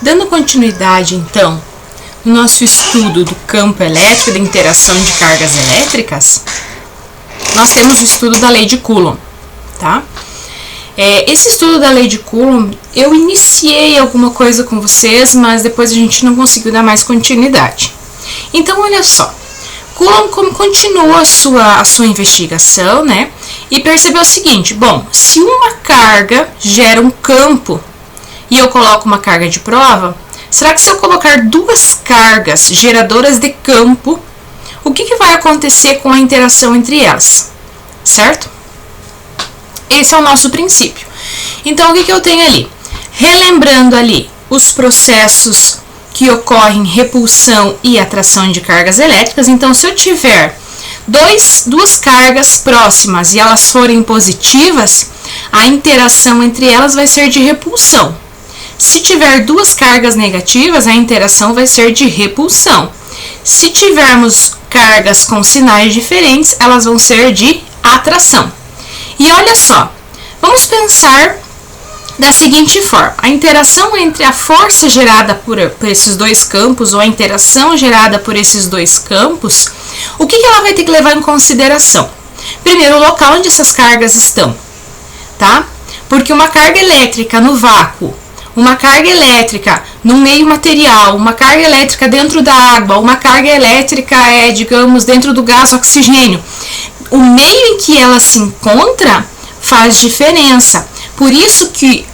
Dando continuidade, então, no nosso estudo do campo elétrico e da interação de cargas elétricas, nós temos o estudo da lei de Coulomb, tá? Esse estudo da lei de Coulomb, eu iniciei alguma coisa com vocês, mas depois a gente não conseguiu dar mais continuidade. Então, olha só, Coulomb continuou a sua investigação, né? E percebeu o seguinte, bom, se uma carga gera um campo e eu coloco uma carga de prova, será que se eu colocar duas cargas geradoras de campo, o que vai acontecer com a interação entre elas, certo? Esse é o nosso princípio. Então, o que eu tenho ali? Relembrando ali os processos que ocorrem repulsão e atração de cargas elétricas. Então, se eu tiver duas cargas próximas e elas forem positivas, a interação entre elas vai ser de repulsão. Se tiver duas cargas negativas, a interação vai ser de repulsão. Se tivermos cargas com sinais diferentes, elas vão ser de atração. E olha só, vamos pensar da seguinte forma: a interação entre a força gerada por esses dois campos, ou a interação gerada por esses dois campos, o que ela vai ter que levar em consideração? Primeiro, o local onde essas cargas estão, tá? Porque uma carga elétrica no vácuo, uma carga elétrica no meio material, uma carga elétrica dentro da água, uma carga elétrica digamos, dentro do gás oxigênio, o meio em que ela se encontra faz diferença. Por isso que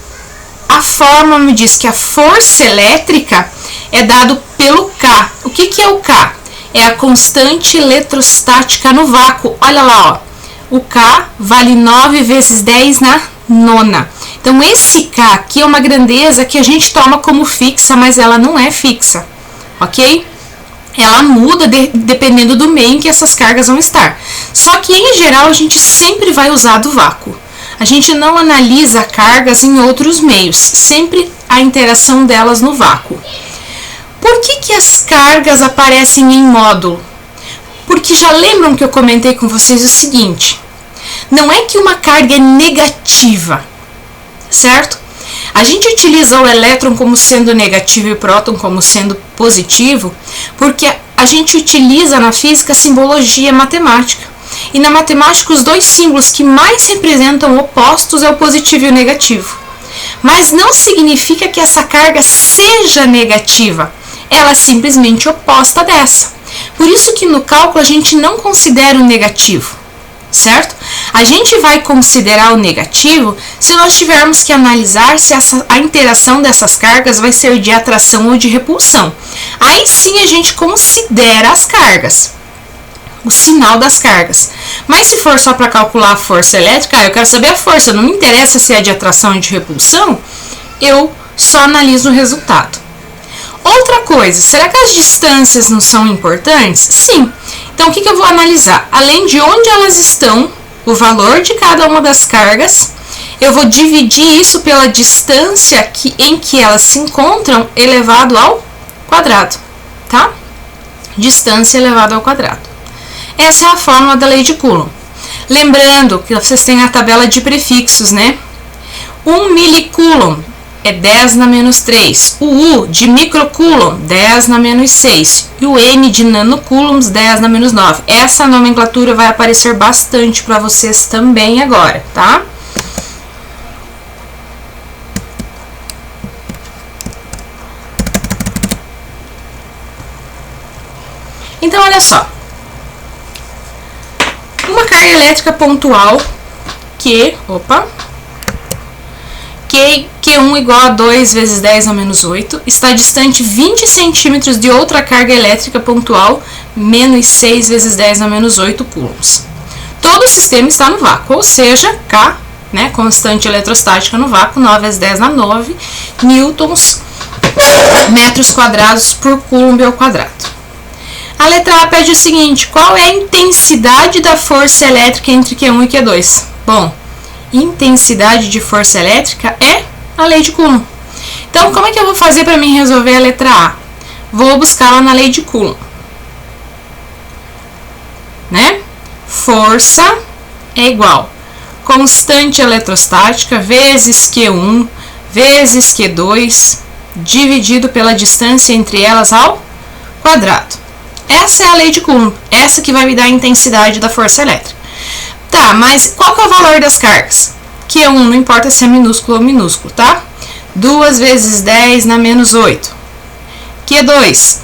a fórmula me diz que a força elétrica é dado pelo K. O que é o K? É a constante eletrostática no vácuo. Olha lá, ó. O K vale 9 vezes 10 na nona. Então, esse K aqui é uma grandeza que a gente toma como fixa, mas ela não é fixa, ok? Ela muda dependendo do meio em que essas cargas vão estar. Só que, em geral, a gente sempre vai usar do vácuo. A gente não analisa cargas em outros meios, sempre a interação delas no vácuo. Por que as cargas aparecem em módulo? Porque já lembram que eu comentei com vocês o seguinte: não é que uma carga é negativa, certo? A gente utiliza o elétron como sendo negativo e o próton como sendo positivo, porque a gente utiliza na física a simbologia matemática. E na matemática, os dois símbolos que mais representam opostos é o positivo e o negativo. Mas não significa que essa carga seja negativa, ela é simplesmente oposta dessa. Por isso que no cálculo a gente não considera o negativo, certo? A gente vai considerar o negativo se nós tivermos que analisar se a interação dessas cargas vai ser de atração ou de repulsão. Aí sim a gente considera as cargas, o sinal das cargas. Mas se for só para calcular a força elétrica, eu quero saber a força, não me interessa se é de atração ou de repulsão, eu só analiso o resultado. Outra coisa, será que as distâncias não são importantes? Sim. Então, o que eu vou analisar? Além de onde elas estão, o valor de cada uma das cargas, eu vou dividir isso pela distância em que elas se encontram elevado ao quadrado, tá? Distância elevado ao quadrado. Essa é a fórmula da lei de Coulomb. Lembrando que vocês têm a tabela de prefixos, né? 1 milicoulomb é 10 na menos 3. O U de microcoulomb, 10 na menos 6. E o N de nanocoulombs, 10 na menos 9. Essa nomenclatura vai aparecer bastante para vocês também agora, tá? Então, olha só. Uma carga elétrica pontual Q1 igual a 2 vezes 10 a menos 8, está distante 20 centímetros de outra carga elétrica pontual, menos 6 vezes 10 a menos 8 coulombs. Todo o sistema está no vácuo, ou seja, K, né, constante eletrostática no vácuo, 9 vezes 10 a 9 newtons metros quadrados por coulomb ao quadrado. A letra A pede o seguinte: qual é a intensidade da força elétrica entre Q1 e Q2? Bom, intensidade de força elétrica é a lei de Coulomb. Então, como é que eu vou fazer para mim resolver a letra A? Vou buscá-la na lei de Coulomb, né? Força é igual constante eletrostática vezes Q1 vezes Q2 dividido pela distância entre elas ao quadrado. Essa é a lei de Coulomb, essa que vai me dar a intensidade da força elétrica. Tá, mas qual que é o valor das cargas? Q1, não importa se é minúsculo ou minúsculo, tá? 2 vezes 10 na menos 8. Q2,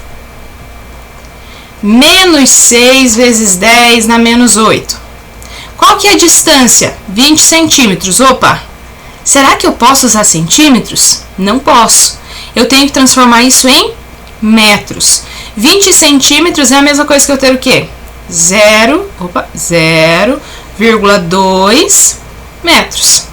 menos 6 vezes 10 na menos 8. Qual que é a distância? 20 centímetros. Opa, será que eu posso usar centímetros? Não posso. Eu tenho que transformar isso em metros. 20 centímetros é a mesma coisa que eu ter o quê? 0,2 metros.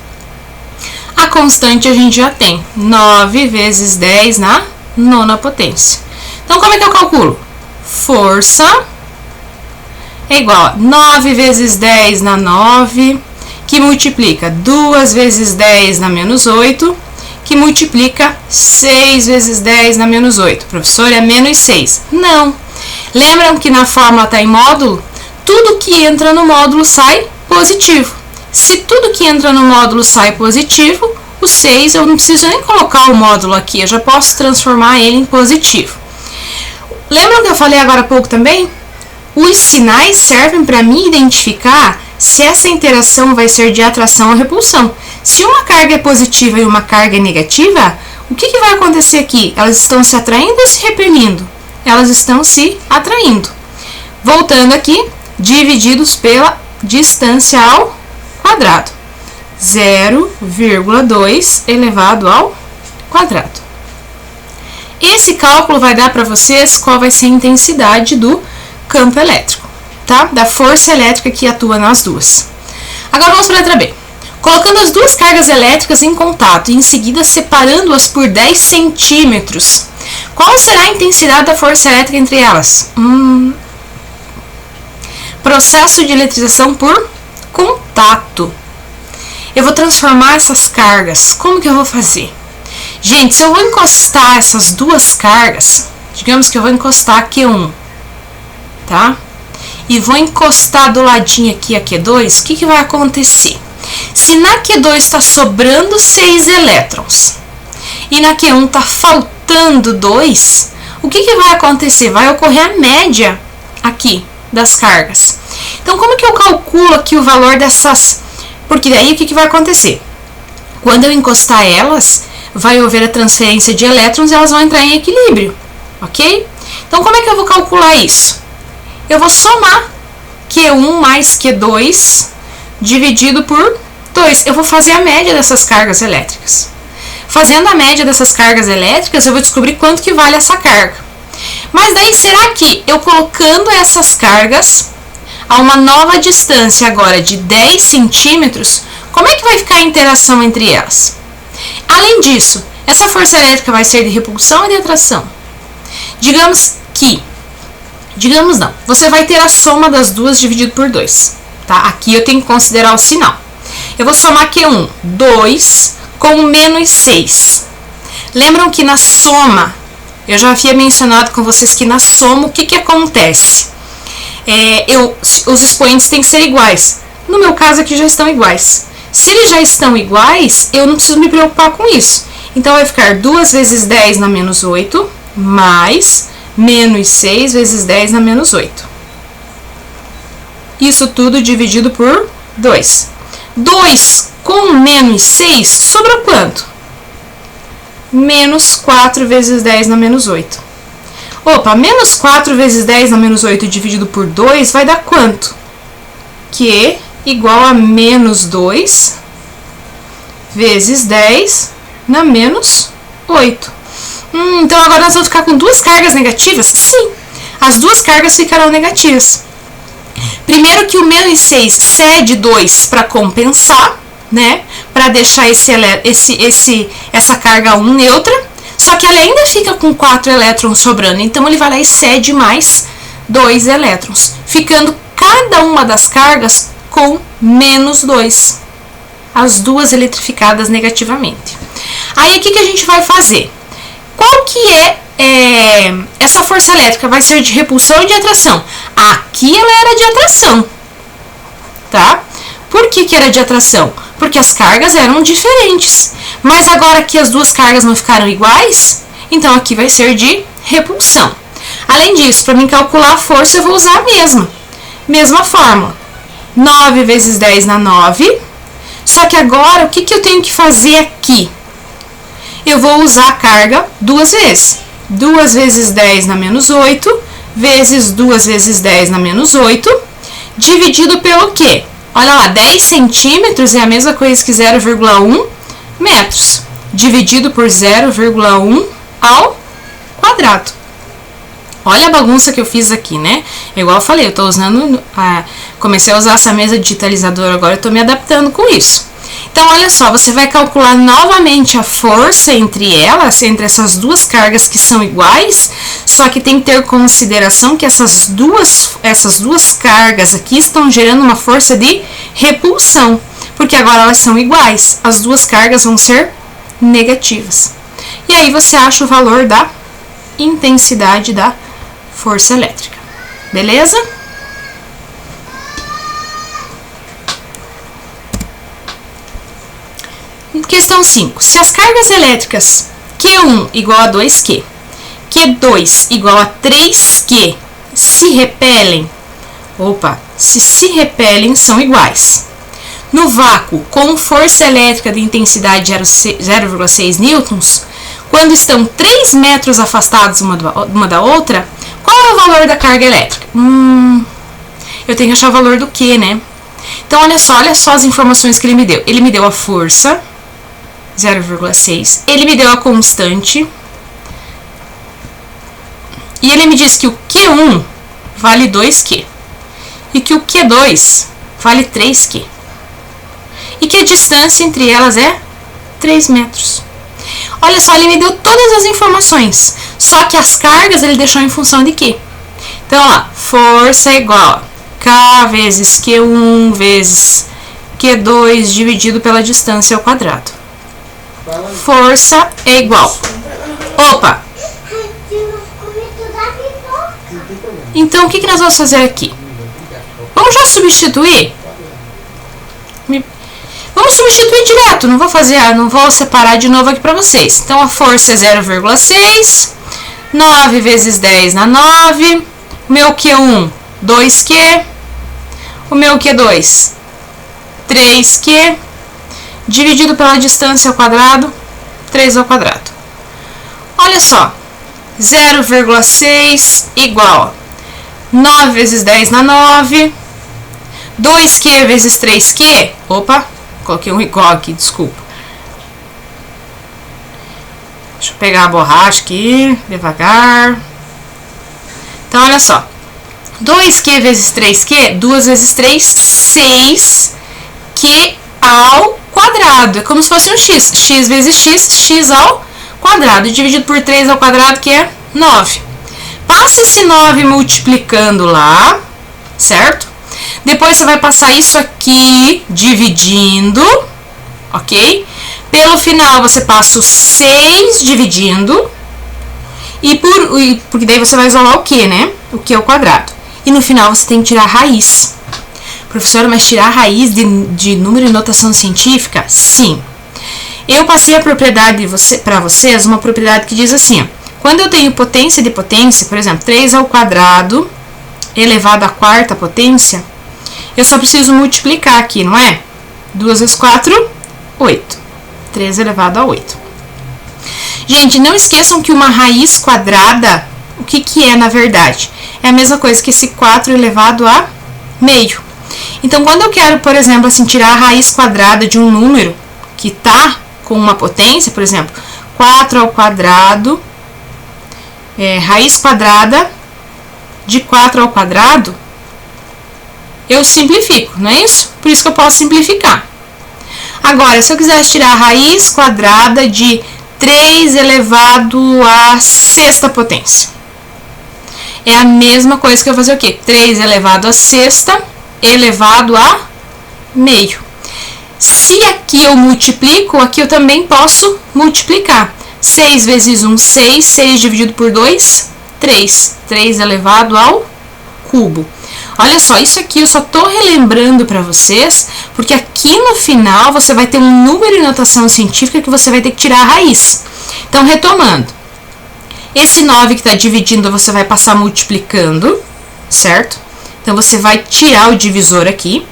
A constante a gente já tem. 9 vezes 10 na nona potência. Então, como é que eu calculo? Força é igual a 9 vezes 10 na 9, que multiplica 2 vezes 10 na menos 8, que multiplica 6 vezes 10 na menos 8. Professor, é menos 6. Não. Lembram que na fórmula está em módulo? Tudo que entra no módulo sai positivo. Se tudo que entra no módulo sai positivo, o 6 eu não preciso nem colocar o módulo aqui, eu já posso transformar ele em positivo. Lembram que eu falei agora há pouco também? Os sinais servem para mim identificar se essa interação vai ser de atração ou repulsão. Se uma carga é positiva e uma carga é negativa, o que vai acontecer aqui? Elas estão se atraindo ou se repelindo? Elas estão se atraindo. Voltando aqui, divididos pela distância ao quadrado. 0,2 elevado ao quadrado. Esse cálculo vai dar para vocês qual vai ser a intensidade do campo elétrico, tá? Da força elétrica que atua nas duas. Agora vamos para a letra B. Colocando as duas cargas elétricas em contato e em seguida separando-as por 10 centímetros, qual será a intensidade da força elétrica entre elas? Processo de eletrização por contato. Eu vou transformar essas cargas. Como que eu vou fazer? Gente, se eu vou encostar essas duas cargas, digamos que eu vou encostar Q1, tá? E vou encostar do ladinho aqui a Q2, o que vai acontecer? Se na Q2 está sobrando 6 elétrons e na Q1 está faltando 2, o que vai acontecer? Vai ocorrer a média aqui das cargas. Então, como que eu calculo aqui o valor dessas? Porque daí o que vai acontecer? Quando eu encostar elas, vai haver a transferência de elétrons e elas vão entrar em equilíbrio, ok? Então, como é que eu vou calcular isso? Eu vou somar Q1 mais Q2 dividido por 2. Eu vou fazer a média dessas cargas elétricas. Fazendo a média dessas cargas elétricas, eu vou descobrir quanto que vale essa carga. Mas daí, será que eu colocando essas cargas a uma nova distância agora de 10 centímetros, como é que vai ficar a interação entre elas? Além disso, essa força elétrica vai ser de repulsão ou de atração? Digamos não, você vai ter a soma das duas dividido por 2. Tá? Aqui eu tenho que considerar o sinal. Eu vou somar Q1, 2 com menos 6. Lembram que na soma, eu já havia mencionado com vocês que na soma, o que acontece? Os expoentes têm que ser iguais. No meu caso aqui já estão iguais. Se eles já estão iguais, eu não preciso me preocupar com isso. Então, vai ficar 2 vezes 10 na menos 8, mais menos 6 vezes 10 na menos 8. Isso tudo dividido por 2. 2 com menos 6, sobra quanto? Menos 4 vezes 10 na menos 8. Opa, menos 4 vezes 10 na menos 8 dividido por 2 vai dar quanto? Q igual a menos 2 vezes 10 na menos 8. Então agora nós vamos ficar com duas cargas negativas? Sim, as duas cargas ficarão negativas. Primeiro que o menos 6 cede 2 para compensar, né? Para deixar essa carga 1 neutra. Só que ela ainda fica com 4 elétrons sobrando. Então ele vai lá e cede mais 2 elétrons, ficando cada uma das cargas com menos 2. As duas eletrificadas negativamente. Aí o que a gente vai fazer? Qual que é essa força elétrica? Vai ser de repulsão ou de atração? Aqui ela era de atração, tá? Por que era de atração? Porque as cargas eram diferentes. Mas agora que as duas cargas não ficaram iguais, Então, aqui vai ser de repulsão. Além disso, para mim calcular a força, eu vou usar a mesma fórmula. 9 vezes 10 na 9. Só que agora, o que eu tenho que fazer aqui? Eu vou usar a carga duas vezes. 2 vezes 10 na menos 8, vezes 2 vezes 10 na menos 8, dividido pelo quê? Olha lá, 10 centímetros é a mesma coisa que 0,1 metros, dividido por 0,1 ao quadrado. Olha a bagunça que eu fiz aqui, né? Igual eu falei, eu tô usando, comecei a usar essa mesa digitalizadora agora, eu tô me adaptando com isso. Então, olha só, você vai calcular novamente a força entre elas, entre essas duas cargas que são iguais, só que tem que ter consideração que essas duas cargas aqui estão gerando uma força de repulsão, porque agora elas são iguais, as duas cargas vão ser negativas. E aí você acha o valor da intensidade da força elétrica, beleza? Questão 5. Se as cargas elétricas Q1 igual a 2Q, Q2 igual a 3Q se repelem, se repelem, são iguais. No vácuo, com força elétrica de intensidade 0,6 newtons, quando estão 3 metros afastados uma da outra, qual é o valor da carga elétrica? Eu tenho que achar o valor do Q, né? Então, olha só as informações que ele me deu. Ele me deu a força, 0,6. Ele me deu a constante. E ele me disse que o Q1 vale 2Q. E que o Q2 vale 3Q. E que a distância entre elas é 3 metros. Olha só, ele me deu todas as informações. Só que as cargas ele deixou em função de quê? Então, ó, força é igual a K vezes Q1 vezes Q2 dividido pela distância ao quadrado. Força é igual. Então, o que nós vamos fazer aqui? Vamos já substituir? Vamos substituir direto, não vou separar de novo aqui para vocês. Então, a força é 0,6, 9 vezes 10 na 9, o meu Q1, 2Q, o meu Q2, 3Q, dividido pela distância ao quadrado, 3 ao quadrado. Olha só, 0,6 igual a 9 vezes 10 na 9, 2Q vezes 3Q, coloquei um igual aqui, desculpa. Deixa eu pegar a borracha aqui, devagar. Então, olha só. 2Q vezes 3Q, 2 vezes 3, 6Q ao quadrado. É como se fosse um x. X vezes x, x ao quadrado. Dividido por 3 ao quadrado, que é 9. Passa esse 9 multiplicando lá, certo? Depois você vai passar isso aqui dividindo, ok? Pelo final você passa o 6 dividindo, porque daí você vai isolar o Q, né? O Q ao quadrado. E no final você tem que tirar a raiz. Professora, mas tirar a raiz de número e notação científica? Sim. Eu passei a propriedade para vocês, uma propriedade que diz assim, ó, quando eu tenho potência de potência, por exemplo, 3 ao quadrado elevado à quarta potência, eu só preciso multiplicar aqui, não é? 2 vezes 4, 8. 3 elevado a 8. Gente, não esqueçam que uma raiz quadrada, o que é na verdade? É a mesma coisa que esse 4 elevado a meio. Então, quando eu quero, por exemplo, assim, tirar a raiz quadrada de um número que está com uma potência, por exemplo, 4 ao quadrado, raiz quadrada de 4 ao quadrado, eu simplifico, não é isso? Por isso que eu posso simplificar. Agora, se eu quisesse tirar a raiz quadrada de 3 elevado à sexta potência, é a mesma coisa que eu fazer o quê? 3 elevado à sexta elevado a meio. Se aqui eu multiplico, aqui eu também posso multiplicar. 6 vezes 1, 6. 6 dividido por 2, 3. 3 elevado ao cubo. Olha só, isso aqui eu só tô relembrando para vocês, porque aqui no final você vai ter um número em notação científica que você vai ter que tirar a raiz. Então, retomando. Esse 9 que está dividindo, você vai passar multiplicando, certo? Então, você vai tirar o divisor aqui.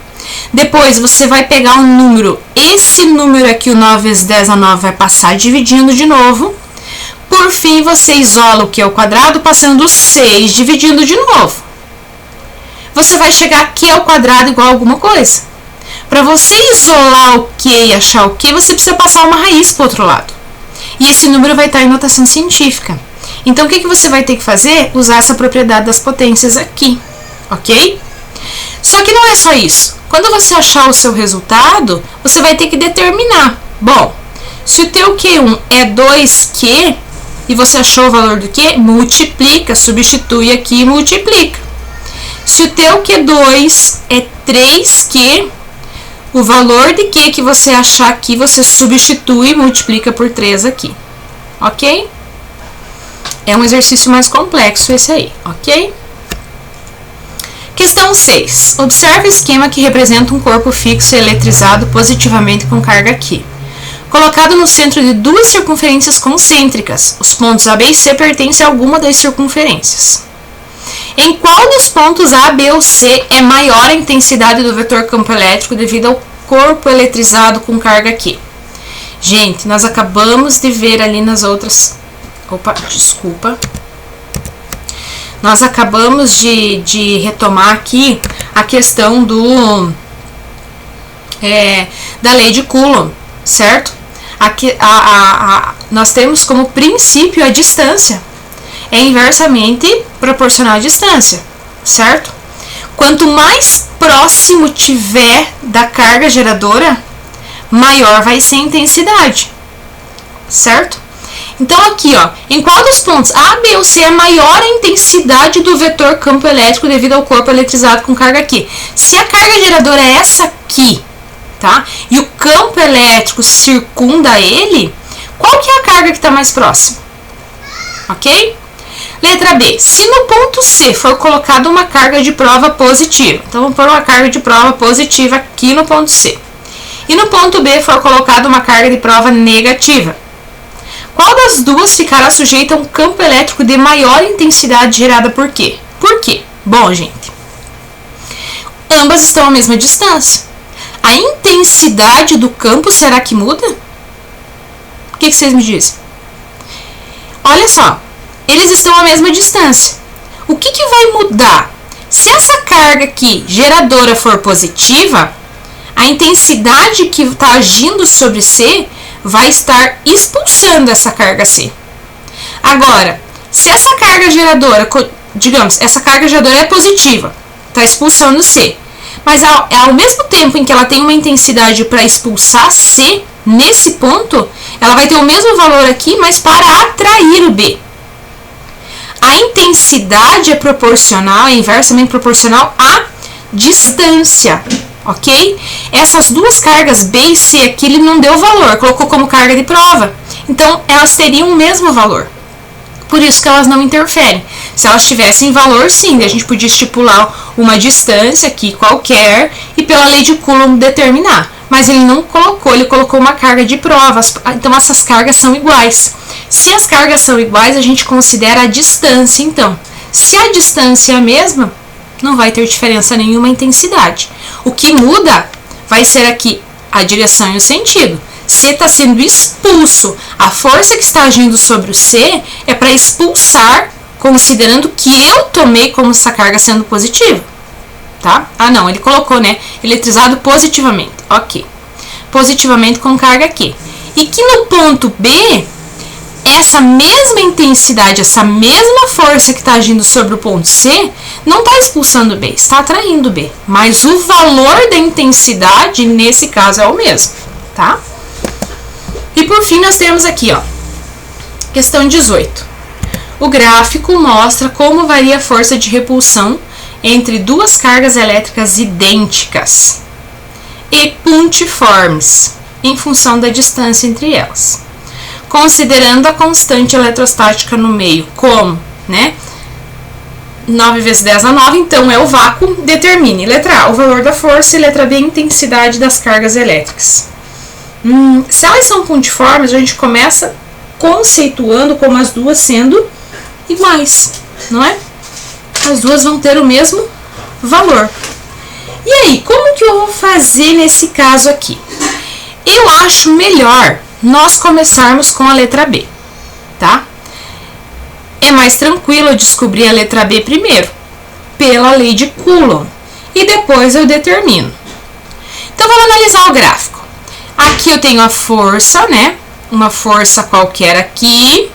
Depois, você vai pegar um número. Esse número aqui, o 9 vezes 10 a 9, vai passar dividindo de novo. Por fim, você isola o que é o quadrado, passando o 6 dividindo de novo. Você vai chegar aqui ao quadrado igual a alguma coisa. Para você isolar o que e achar o que, você precisa passar uma raiz para o outro lado. E esse número vai estar em notação científica. Então, o que você vai ter que fazer? Usar essa propriedade das potências aqui, ok? Só que não é só isso. Quando você achar o seu resultado, você vai ter que determinar. Bom, se o teu Q1 é 2Q e você achou o valor do Q, multiplica, substitui aqui e multiplica. Se o teu Q2 é 3Q, o valor de Q que você achar aqui, você substitui e multiplica por 3 aqui, ok? É um exercício mais complexo esse aí, ok? Questão 6. Observe o esquema que representa um corpo fixo e eletrizado positivamente com carga Q, colocado no centro de duas circunferências concêntricas. Os pontos A, B e C pertencem a alguma das circunferências. Em qual dos pontos A, B ou C é maior a intensidade do vetor campo elétrico devido ao corpo eletrizado com carga Q? Gente, nós acabamos de ver ali nas outras... Opa, desculpa. Nós acabamos de retomar aqui a questão da lei de Coulomb, certo? Aqui, nós temos como princípio a distância. É inversamente proporcional à distância, certo? Quanto mais próximo tiver da carga geradora, maior vai ser a intensidade, certo? Então, aqui, ó, em qual dos pontos A, B ou C é maior a intensidade do vetor campo elétrico devido ao corpo eletrizado com carga Q? Se a carga geradora é essa aqui, tá? E o campo elétrico circunda ele, qual que é a carga que está mais próxima? Ok? Letra B. Se no ponto C for colocada uma carga de prova positiva, então vamos pôr uma carga de prova positiva aqui no ponto C, e no ponto B for colocada uma carga de prova negativa, qual das duas ficará sujeita a um campo elétrico de maior intensidade gerada por quê? Por quê? Bom, gente, ambas estão à mesma distância. A intensidade do campo, será que muda? O que vocês me dizem? Olha só, eles estão à mesma distância. O que vai mudar? Se essa carga aqui, geradora, for positiva, a intensidade que está agindo sobre C vai estar expulsando essa carga C. Agora, se essa carga geradora, digamos, essa carga geradora é positiva, está expulsando C, mas ao mesmo tempo em que ela tem uma intensidade para expulsar C, nesse ponto, ela vai ter o mesmo valor aqui, mas para atrair o B. A intensidade é proporcional, é inversamente proporcional à distância, ok? Essas duas cargas B e C aqui ele não deu valor, colocou como carga de prova. Então, elas teriam o mesmo valor. Por isso que elas não interferem. Se elas tivessem valor, sim, a gente podia estipular uma distância aqui qualquer e pela lei de Coulomb determinar. Mas ele não colocou, ele colocou uma carga de provas. Então, essas cargas são iguais. Se as cargas são iguais, a gente considera a distância, então. Se a distância é a mesma, não vai ter diferença nenhuma a intensidade. O que muda vai ser aqui a direção e o sentido. C está sendo expulso. A força que está agindo sobre o C é para expulsar, considerando que eu tomei como essa carga sendo positiva. Tá? Ah, não, ele colocou, né? Eletrizado positivamente. Ok. Positivamente com carga Q. E que no ponto B, essa mesma intensidade, essa mesma força que está agindo sobre o ponto C, não está expulsando B, está atraindo B. Mas o valor da intensidade, nesse caso, é o mesmo, tá? E por fim, nós temos aqui, ó, questão 18. O gráfico mostra como varia a força de repulsão entre duas cargas elétricas idênticas e pontiformes, em função da distância entre elas. Considerando a constante eletrostática no meio como, né, 9 vezes 10 a 9, então é o vácuo, determine. Letra A, o valor da força, e letra B, a intensidade das cargas elétricas. Se elas são pontiformes, a gente começa conceituando como as duas sendo iguais, não é? As duas vão ter o mesmo valor. E aí, como que eu vou fazer nesse caso aqui? Eu acho melhor nós começarmos com a letra B, tá? É mais tranquilo eu descobrir a letra B primeiro, pela lei de Coulomb, e depois eu determino. Então, vamos analisar o gráfico. Aqui eu tenho a força, né? Uma força qualquer aqui,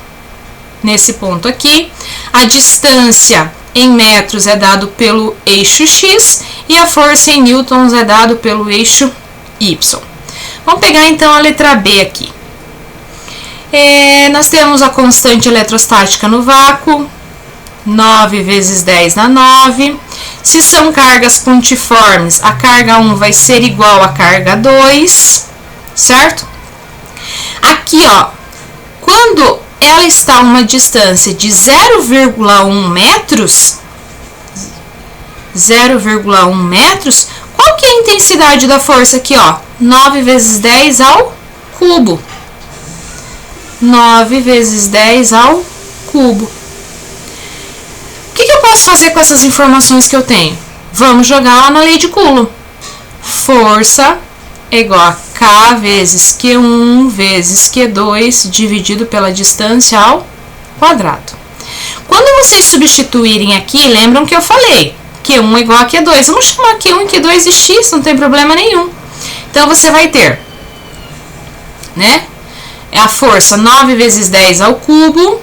nesse ponto aqui. A distância em metros é dado pelo eixo X e a força em newtons é dado pelo eixo Y. Vamos pegar então a letra B aqui. Nós temos a constante eletrostática no vácuo, 9 vezes 10 na 9. Se são cargas pontiformes, a carga 1 vai ser igual à carga 2, certo? Aqui, ó, quando ela está a uma distância de 0,1 metros, 0,1 metros, qual que é a intensidade da força aqui, ó? 9 vezes 10 ao cubo. 9 vezes 10 ao cubo. O que eu posso fazer com essas informações que eu tenho? Vamos jogar lá na lei de Coulomb. Força é igual a K vezes Q1 vezes Q2 dividido pela distância ao quadrado. Quando vocês substituírem aqui, lembram que eu falei Q1 é igual a Q2. Vamos chamar Q1 e Q2 de X, não tem problema nenhum. Então, você vai ter, né? É a força 9 vezes 10 ao cubo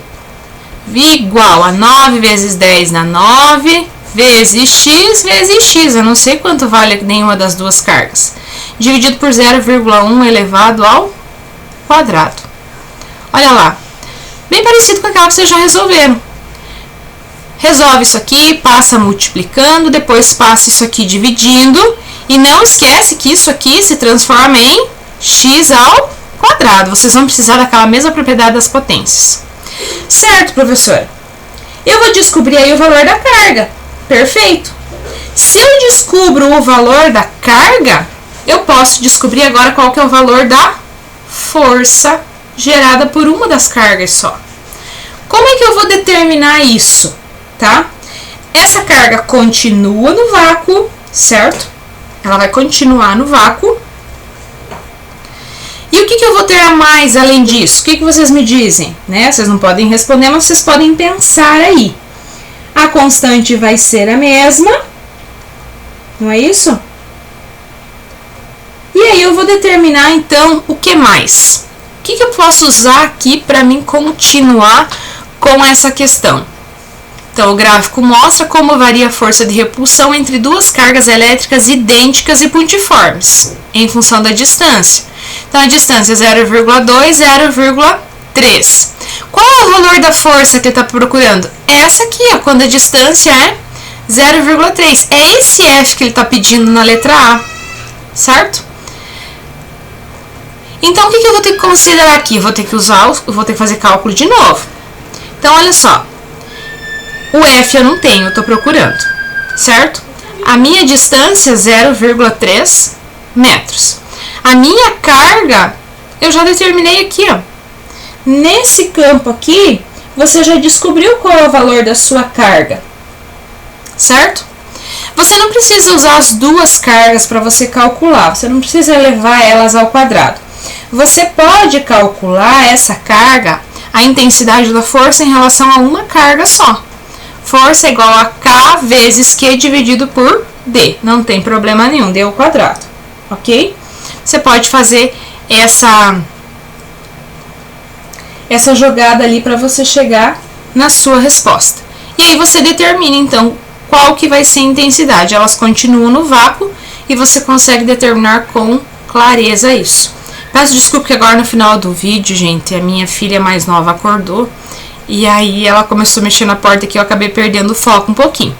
igual a 9 vezes 10 na 9 vezes x. Eu não sei quanto vale nenhuma das duas cargas. Dividido por 0,1 elevado ao quadrado. Olha lá. Bem parecido com aquela que vocês já resolveram. Resolve isso aqui, passa multiplicando, depois passa isso aqui dividindo. E não esquece que isso aqui se transforma em x ao quadrado. Vocês vão precisar daquela mesma propriedade das potências. Certo, professora? Eu vou descobrir aí o valor da carga. Perfeito. Se eu descubro o valor da carga, eu posso descobrir agora qual que é o valor da força gerada por uma das cargas só. Como é que eu vou determinar isso, tá? Essa carga continua no vácuo, certo? Ela vai continuar no vácuo. E o que eu vou ter a mais além disso? O que vocês me dizem? Né? Vocês não podem responder, mas vocês podem pensar aí. A constante vai ser a mesma, não é isso? E aí eu vou determinar, então, o que mais? O que eu posso usar aqui para mim continuar com essa questão? Então, o gráfico mostra como varia a força de repulsão entre duas cargas elétricas idênticas e pontiformes, em função da distância. Então, a distância é 0,2, 0,3. Qual é o valor da força que está procurando? Essa aqui, ó, quando a distância é 0,3. É esse F que ele está pedindo na letra A, certo? Então, o que eu vou ter que considerar aqui? Vou ter que fazer cálculo de novo. Então, olha só. O F eu não tenho, eu estou procurando, certo? A minha distância é 0,3 metros. A minha carga, eu já determinei aqui, ó. Nesse campo aqui, você já descobriu qual é o valor da sua carga, certo? Você não precisa usar as duas cargas para você calcular, você não precisa levar elas ao quadrado. Você pode calcular essa carga, a intensidade da força em relação a uma carga só. Força é igual a K vezes Q dividido por D. Não tem problema nenhum, D ao quadrado, ok? Você pode fazer essa jogada ali para você chegar na sua resposta. E aí você determina, então, qual que vai ser a intensidade. Elas continuam no vácuo e você consegue determinar com clareza isso. Peço desculpa que agora no final do vídeo, gente, a minha filha mais nova acordou. E aí ela começou a mexer na porta aqui, eu acabei perdendo o foco um pouquinho.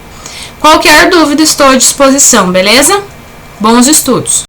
Qualquer dúvida, estou à disposição, beleza? Bons estudos!